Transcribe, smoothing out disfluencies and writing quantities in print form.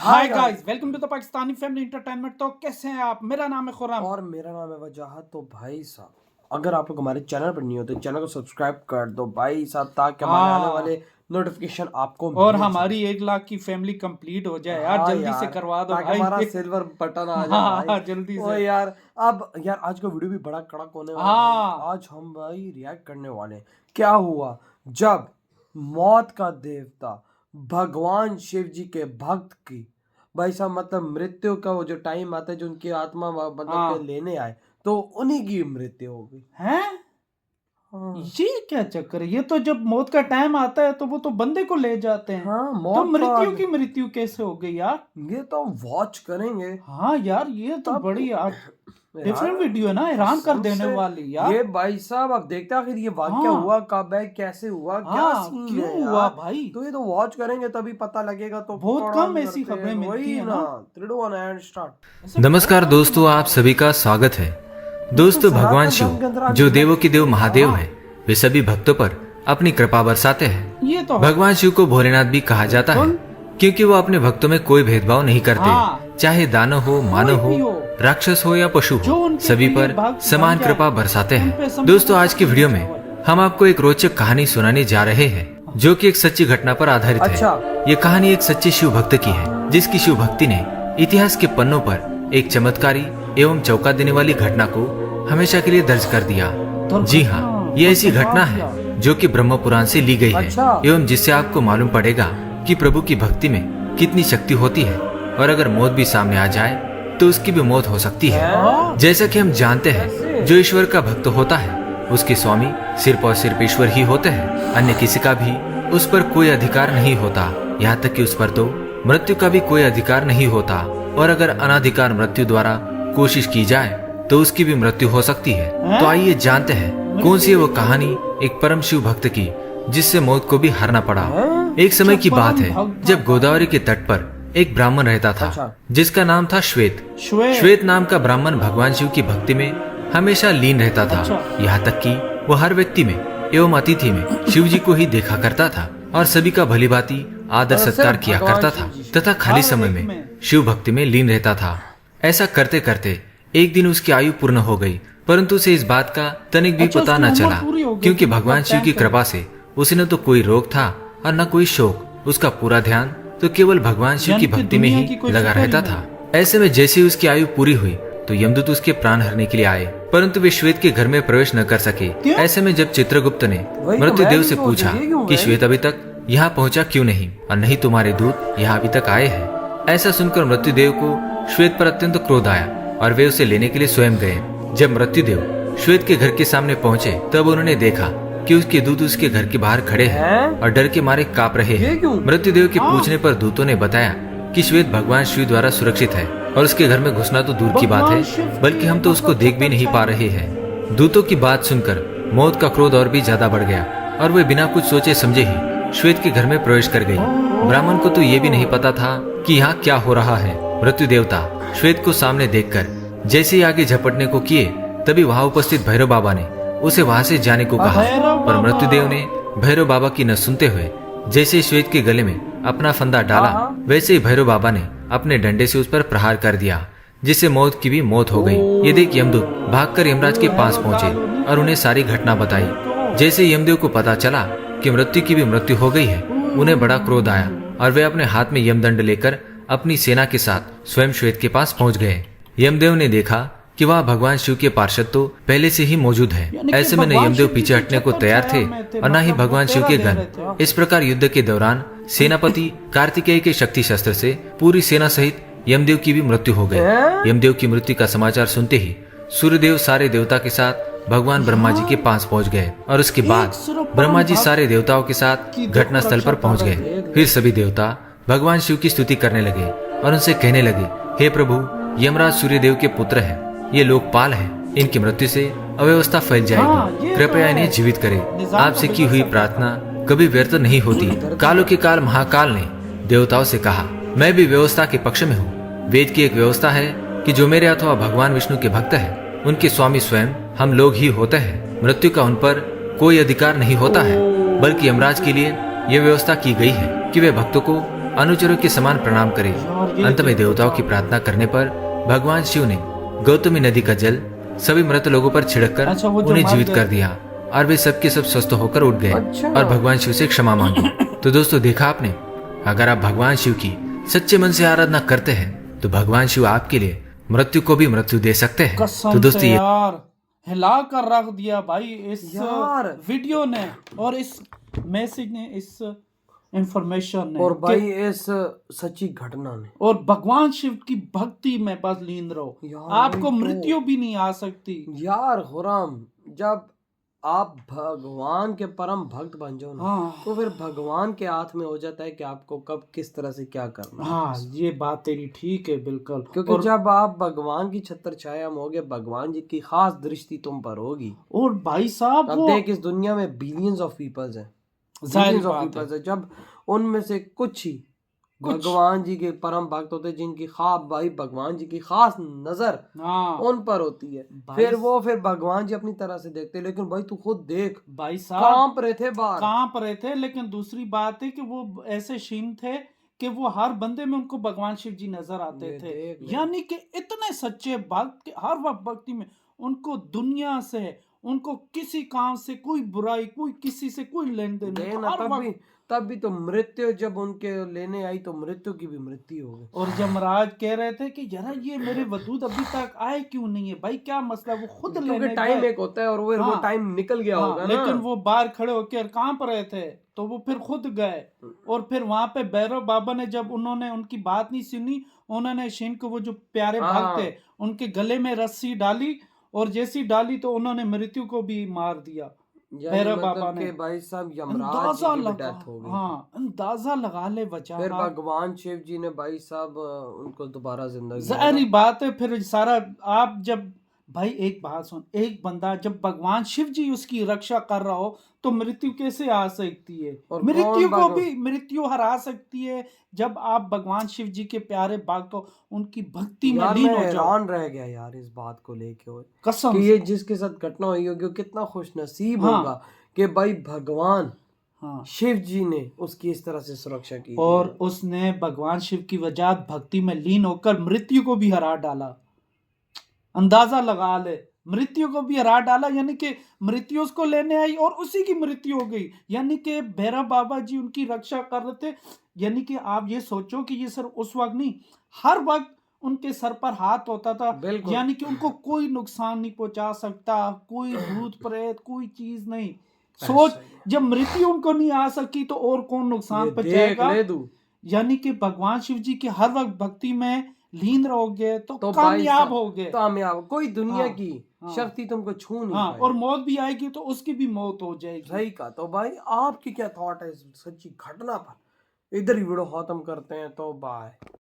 Hi guys, welcome to the Pakistani family entertainment. तो कैसे हैं आप? मेरा नाम है खुर्रम और मेरा नाम है वजाहत। तो भाई साहब, अगर आप लोग हमारे चैनल पर नहीं हो तो चैनल को सब्सक्राइब कर दो भाई साहब, ताकि हमारे आने वाले नोटिफिकेशन आपको और मिल हमारी जाए। 1 लाख की फैमिली कंप्लीट हो जाए यार। हाँ जल्दी से यार, करवा दो ताकि भाई। हमारा सिल्वर बटन आ जाए हाँ भाई। जल्दी ओ से। यार, अब यार आज का वीडियो भी बड़ा कड़क होने वाला है भाई। हाँ आज हम भाई रिएक्ट करने वाले हैं क्या हुआ जब मौत का देवता भगवान शिव जी के भक्त की भाई साहब, मतलब मृत्यु का वो जो टाइम आता है, जो उनकी आत्मा मतलब के हाँ लेने आए, तो उन्हीं की मृत्यु हो गई। हैं? हाँ ये क्या चक्कर है? ये तो जब मौत का टाइम आता है तो वो तो बंदे को ले जाते हैं। हाँ, तो मौत तो मृत्यु आज की मृत्यु कैसे हो गई यार? ये तो वॉच करेंगे हाँ यार, ये तो तब बड़ी यार। डिफरेंट वीडियो है ना, हैरान कर कसम देने से वाली यार। ये भाई साहब, अब देखते हैं आखिर ये वाक्य हाँ हुआ कब है, कैसे हुआ, क्या हाँ, सीन क्यों है हुआ यार। भाई? तो ये तो वॉच करेंगे तभी पता लगेगा। तो बहुत थोड़ा कम हम ऐसी करते खबरें हैं, मिलती वही है ना। ना। 3 2 1 एंड स्टार्ट। ऐसे नमस्कार बहुत कम दोस्तों, हमारे आप सभी का स्वागत है। दोस्तों, भगवान शिव जो देवों के देव महादेव हैं, वे सभी भक्तों पर अपनी कृपा बरसाते हैं। ये तो भगवान शिव को भोलेनाथ भी कहा जाता है, क्योंकि वो अपने भक्तों में कोई भेदभाव नहीं करते। हाँ। चाहे दानव हो, मानव कोई भी हो, हो, राक्षस हो या पशु जो हो, उनके सभी प्रिय पर भक्त समान बन जाए, कृपा बरसाते उन पे हैं। समझ दोस्तों, में आज की वीडियो में हम आपको एक रोचक कहानी सुनाने जा रहे हैं, जो कि एक सच्ची घटना पर आधारित अच्छा। है। ये कहानी एक सच्चे शिव भक्त की है, जिसकी शिव भक्ति ने इतिहास के पन्नों पर एक चमत्कारी एवं चौंका देने वाली घटना को हमेशा के लिए दर्ज कर दिया। जी हाँ, ये ऐसी घटना है जो कि ब्रह्म पुराण से ली गई है, अच्छा। एवं जिससे आपको मालूम पड़ेगा कि प्रभु की भक्ति में कितनी शक्ति होती है, और अगर मौत भी सामने आ जाए तो उसकी भी मौत हो सकती है। जैसा कि हम जानते हैं, जो ईश्वर का भक्त होता है उसके स्वामी सिर्फ और सिर्फ ईश्वर ही होते हैं, अन्य किसी का भी उस पर कोई अधिकार नहीं होता। यहाँ तक कि उस पर तो मृत्यु का भी कोई अधिकार नहीं होता, और अगर अनाधिकार मृत्यु द्वारा कोशिश की जाए तो उसकी भी मृत्यु हो सकती है। तो आइए जानते हैं कौन सी है वो कहानी एक परम शिव भक्त की, जिससे मौत को भी हारना पड़ा। एक समय की बात है जब गोदावरी के तट पर एक ब्राह्मण रहता था, जिसका नाम था श्वेत। श्वेत नाम का ब्राह्मण भगवान शिव की भक्ति में हमेशा लीन रहता था। यहाँ तक कि वो हर व्यक्ति में एवं अतिथि में शिव जी को ही देखा करता था, और सभी का भली भांति आदर सत्कार किया करता था, तथा खाली समय में शिव भक्ति में लीन रहता था। ऐसा करते करते एक दिन उसकी आयु पूर्ण हो गई, परंतु उसे इस बात का तनिक भी पता न चला, क्योंकि भगवान शिव की कृपा से उसे न तो कोई रोग था और न कोई शोक। उसका पूरा ध्यान तो केवल भगवान शिव की भक्ति में ही लगा रहता था। ऐसे में जैसे ही उसकी आयु पूरी हुई तो यमदूत उसके प्राण हरने के लिए आए, परंतु वे श्वेत के घर में प्रवेश न कर सके। ऐसे में जब चित्रगुप्त ने मृत्युदेव से पूछा कि श्वेत अभी तक यहाँ पहुँचा क्यों नहीं, और नहीं तुम्हारे दूत यहाँ अभी तक आए हैं। ऐसा सुनकर मृत्युदेव को श्वेत पर अत्यंत क्रोध आया, और वे उसे लेने के लिए स्वयं गए। जब मृत्युदेव श्वेत के घर के सामने पहुँचे तब उन्होंने देखा कि उसके दूत उसके घर के बाहर खड़े हैं और डर के मारे कांप रहे हैं। मृत्युदेव के पूछने पर दूतों ने बताया कि श्वेत भगवान शिव द्वारा सुरक्षित है, और उसके घर में घुसना तो दूर की बात है, बल्कि हम तो उसको देख भी नहीं पा रहे हैं। दूतों की बात सुनकर मौत का क्रोध और भी ज्यादा बढ़ गया, और वे बिना कुछ सोचे समझे ही श्वेत के घर में प्रवेश कर गई। ब्राह्मण को तो ये भी नहीं पता था कि यहाँ क्या हो रहा है। मृत्यु देवता श्वेत को सामने देखकर जैसे ही आगे झपटने को किए, तभी वहाँ उपस्थित भैरव बाबा ने उसे वहाँ से जाने को कहा, पर मृत्युदेव ने भैरव बाबा की न सुनते हुए जैसे श्वेत के गले में अपना फंदा डाला, वैसे ही भैरव बाबा ने अपने डंडे से उस पर प्रहार कर दिया, जिससे मौत की भी मौत हो गई। ये देख यमदूत भागकर यमराज के पास पहुंचे और उन्हें सारी घटना बताई। जैसे यमदेव को पता चला कि मृत्यु की भी मृत्यु हो गई है, उन्हें बड़ा क्रोध आया, और वे अपने हाथ में यमदंड लेकर अपनी सेना के साथ स्वयं श्वेत के पास पहुंच गए। यमदेव ने देखा कि वह भगवान शिव के पार्षद तो पहले से ही मौजूद है। ऐसे में न यमदेव पीछे हटने को तैयार थे और न ही भगवान शिव के गण। इस प्रकार युद्ध के दौरान सेनापति कार्तिकेय के शक्ति शस्त्र से पूरी सेना सहित यमदेव की भी मृत्यु हो गई। यमदेव की मृत्यु का समाचार सुनते ही सूर्यदेव सारे देवता के साथ भगवान ब्रह्मा जी के पास पहुंच गए, और उसके बाद ब्रह्मा जी सारे देवताओं के साथ घटना स्थल पर पहुंच गए। फिर सभी देवता भगवान शिव की स्तुति करने लगे और उनसे कहने लगे, हे प्रभु, यमराज सूर्यदेव के पुत्र हैं, ये लोकपाल हैं, इनकी मृत्यु से अव्यवस्था फैल जाएगी, कृपया इन्हें जीवित करें। आपसे की हुई प्रार्थना कभी व्यर्थ नहीं होती। कालों के काल महाकाल ने देवताओं से कहा, मैं भी व्यवस्था के पक्ष में हूँ। वेद की एक व्यवस्था है कि जो मेरे अथवा भगवान विष्णु के भक्त हैं, उनके स्वामी स्वयं हम लोग ही होते हैं। मृत्यु का उन पर कोई अधिकार नहीं होता है, बल्कि यमराज के लिए यह व्यवस्था की गई है कि वे भक्तों को अनुचरों के समान प्रणाम करें। अंत में देवताओं की प्रार्थना करने पर भगवान शिव ने गौतमी नदी का जल सभी मृत लोगों पर छिड़ककर अच्छा, वो जो उन्हें मर जीवित गए कर दिया और वे सबके सब स्वस्थ होकर उठ गए अच्छा। और भगवान शिव से क्षमा मांगी। तो दोस्तों देखा आपने, अगर आप भगवान शिव की सच्चे मन से आराधना करते हैं तो भगवान शिव आपके लिए मृत्यु को भी मृत्यु दे सकते हैं। कसम तो दोस्तों से ये यार हिला कर रख दिया भाई इस यार। वीडियो ने और इस मैसेज ने, इस इंफॉर्मेशन ने। और भाई इस सच्ची घटना ने। और भगवान शिव की भक्ति में बस लीन रहो, यार, आपको वही तो। मृत्यु भी नहीं आ सकती। यार खुराम, जब आप भगवान के परम भक्त बन जाओ ना, हाँ तो फिर भगवान के हाथ में हो जाता है कि आपको कब किस तरह से क्या करना है। हाँ, ये बात तेरी ठीक है बिल्कुल। क्योंकि और, जब आप भगवान की छत्र छाया में होगे, भगवान जी की खास दृष्टि तुम पर होगी। और भाई साहब अब वो देख, इस दुनिया में बिलियंस ऑफ पीपल्स हैं, जाहिर बिलियंस ऑफ बात है। पीपल्स हैं। जब उनमें से कुछ ही भगवान जी के परम भक्त होते हैं, जिनकी खास भाई भगवान जी की खास नजर हाँ उन पर होती है, भाई फिर भगवान जी अपनी तरह से देखते हैं। लेकिन भाई तू खुद देख, भाई साहब कांप रहे थे बाहर। कांप रहे थे। लेकिन दूसरी बात है कि वो ऐसे शीन थे कि वो हर बंदे में उनको भगवान शिव जी नजर आते ये थे। देख ले। यानी कि इतने सच्चे भक्त कि हर वक्त भक्ति में उनको दुनिया से, उनको किसी काम से कोई बुराई, कोई किसी से कोई लेन देन नहीं। लेना हर वक्त तब भी तो मृत्यु जब उनके लेने आई तो मृत्यु की भी मृत्यु हो गई। और यमराज कह रहे थे कि यार ये मेरे वदूद अभी तक आए क्यों नहीं है भाई, क्या मसला। वो खुद क्योंकि लेने टाइम गए। एक होता है और वो हाँ। टाइम निकल गया हाँ, होगा ना। लेकिन वो बाहर खड़े होकर कांप रहे थे तो वो फिर खुद गए। और फिर वहां पे भैरव बाबा ने, जब उन्होंने उनकी बात नहीं सुनी, उन्होंने शिन को, वो जो प्यारे हाँ। भक्त थे, उनके गले में रस्सी डाली और जैसी डाली तो उन्होंने मृत्यु को भी मार दिया। यानी भैरव मतलब बाबा कि ने भाई साहब यमराज जी अंदाजा की भी लगा, डेथ हो गई। हाँ अंदाजा लगा ले बचा। फिर भगवान शिव जी ने भाई साहब उनको दोबारा जिंदा किया। जाहिर बात है फिर सारा, आप जब भाई एक बात सुन, एक बंदा जब भगवान शिव जी उसकी रक्षा कर रहा हो तो मृत्यु कैसे आ सकती है। और मृत्यु कौन को भी मृत्यु हरा सकती है जब आप भगवान शिव जी के प्यारे भक्त हो, उनकी भक्ति में यार लीन मैं हो जाओ। हैरान रह गया यार इस बात को लेके कसम कि से। ये जिसके साथ घटना हुई होगी वो कितना खुश नसीब हाँ। होगा कि भाई भगवान हाँ, शिव जी ने उसकी इस तरह से सुरक्षा की। और उसने भगवान शिव की वजह भक्ति में लीन होकर मृत्यु को भी हरा डाला। अंदाजा लगा ले, मृत्यु को भी हरा डाला। यानी कि मृत्यु उसको लेने आई और उसी की मृत्यु हो गई। यानी कि भैरव बाबा जी उनकी रक्षा कर रहे थे। यानी कि आप ये सोचो कि ये सर उस वक्त नहीं, हर वक्त उनके सर पर हाथ होता था। बिल्कुल। यानी कि उनको कोई नुकसान नहीं पहुंचा सकता, कोई भूत प्रेत, कोई चीज नहीं। सोच, जब मृत्यु उनको नहीं आ सकी तो और कौन नुकसान ये देख पहुंचाएगा। ले तू। यानी कि भगवान शिव जी के हर वक्त भक्ति में लीन रहोगे तो तो कामयाब होगे। कामयाब कोई दुनिया हाँ, की हाँ। शक्ति तुमको छू नहीं हाँ, पाएगी। और मौत भी आएगी तो उसकी भी मौत हो जाएगी। सही कहा। तो भाई आपकी क्या थॉट है इस सच्ची घटना पर? इधर ही वीडियो खत्म करते हैं, तो बाय।